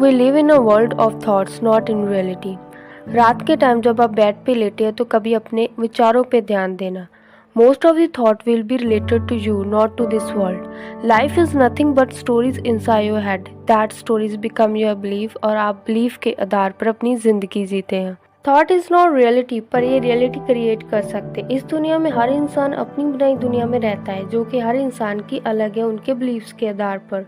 We live in a world of thoughts, not in reality. रात के time जब आप बेड पे लेटे हैं तो कभी अपने विचारों पे ध्यान देना. Most of the thought will be related to you, not to this world. Life is nothing but stories inside your head. That stories become your belief और आप belief के आधार पर अपनी ज़िंदगी जीते हैं. Thought is not reality, पर ये reality create कर सकते. इस दुनिया में हर इंसान अपनी बनाई दुनिया में रहता है जो कि हर इंसान की अलग है उनके beliefs के आधार पर.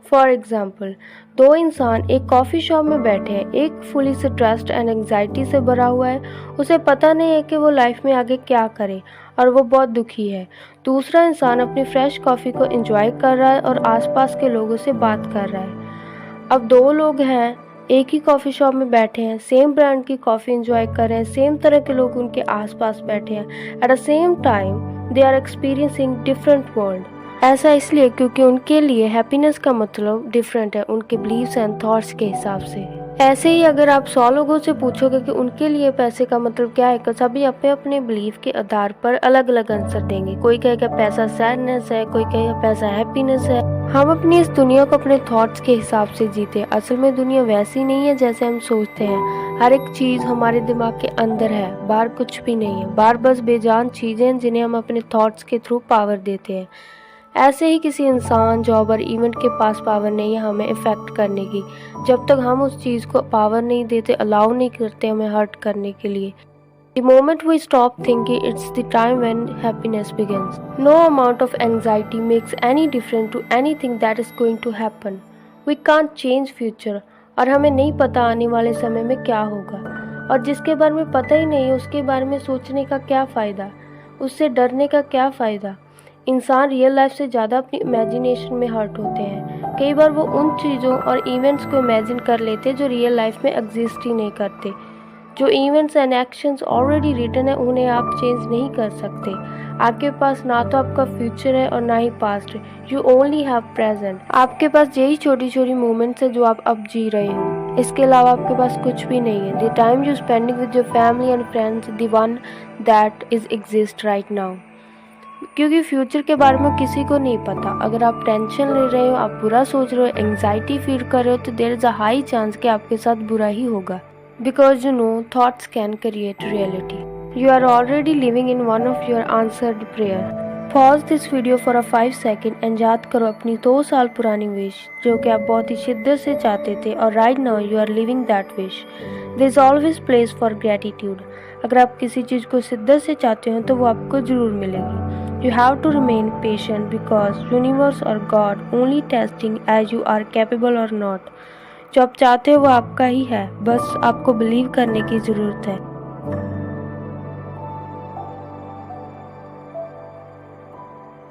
फॉर एग्जाम्पल, दो इंसान एक कॉफ़ी शॉप में बैठे हैं. एक फुली स्ट्रेस्ड एंड एंग्जाइटी से भरा हुआ है. उसे पता नहीं है कि वो लाइफ में आगे क्या करे और वो बहुत दुखी है. दूसरा इंसान अपनी फ्रेश कॉफ़ी को एंजॉय कर रहा है और आसपास के लोगों से बात कर रहा है. अब दो लोग हैं, एक ही कॉफ़ी शॉप में बैठे हैं, सेम ब्रांड की कॉफ़ी एंजॉय कर रहे हैं, सेम तरह के लोग उनके आसपास बैठे हैं. At the same time they are experiencing different world. ऐसा इसलिए क्योंकि उनके लिए हैप्पीनेस का मतलब डिफरेंट है उनके बिलीव्स एंड थॉट्स के हिसाब से. ऐसे ही अगर आप 100 लोगों से पूछोगे कि उनके लिए पैसे का मतलब क्या है, तो सभी अपने अपने बिलीव के आधार पर अलग अलग आंसर देंगे. कोई कहेगा पैसा सैडनेस है, कोई कहेगा पैसा हैप्पीनेस है. हम अपनी इस दुनिया को अपने थॉट्स के हिसाब से जीते. असल में दुनिया वैसी नहीं है जैसे हम सोचते हैं. हर एक चीज़ हमारे दिमाग के अंदर है, बाहर कुछ भी नहीं है. बाहर बस बेजान चीज़ें हैं जिन्हें हम अपने थॉट्स के थ्रू पावर देते हैं. ऐसे ही किसी इंसान, जॉब और इवेंट के पास पावर नहीं है हमें इफ़ेक्ट करने की जब तक हम उस चीज़ को पावर नहीं देते, अलाउ नहीं करते हमें हर्ट करने के लिए. The moment we stop thinking, it's the time when happiness begins. No amount of anxiety makes any difference to anything that is going to happen. We can't change future और हमें नहीं पता आने वाले समय में क्या होगा. और जिसके बारे में पता ही नहीं उसके बारे में सोचने का क्या फ़ायदा, उससे डरने का क्या फ़ायदा. इंसान रियल लाइफ से ज़्यादा अपनी इमेजिनेशन में हर्ट होते हैं. कई बार वो उन चीज़ों और इवेंट्स को इमेजिन कर लेते जो रियल लाइफ में एग्जिस्ट ही नहीं करते. जो events and actions already written है उन्हें आप चेंज नहीं कर सकते. आपके पास ना तो आपका फ्यूचर है और ना ही past. You only have present. आपके पास यही छोटी छोटी मोमेंट्स है जो आप अब जी रहे हो. इसके अलावा आपके पास कुछ भी नहीं है. The time you spending with your family and friends, the one that is exist right now. क्योंकि फ्यूचर के बारे में किसी को नहीं पता. अगर आप टेंशन ले रहे हो, आप बुरा सोच रहे हो, एंग्जाइटी फील कर रहे हो, तो there is a high chance कि आपके साथ बुरा ही होगा. Because you know thoughts can create reality. You are already living in one of your answered prayer. Pause this video for a 5 second and याद करो अपनी 2 साल पुरानी विश जो कि आप बहुत ही शिद्दत से चाहते थे और right now you are living that wish. There is always place for gratitude. अगर आप किसी चीज़ को शिद्दत से चाहते हो तो वो आपको ज़रूर मिलेगी. You have to remain patient because universe or God only testing as you are capable or not. जो आप चाहते हो वो आपका ही है, बस आपको बिलीव करने की ज़रूरत है.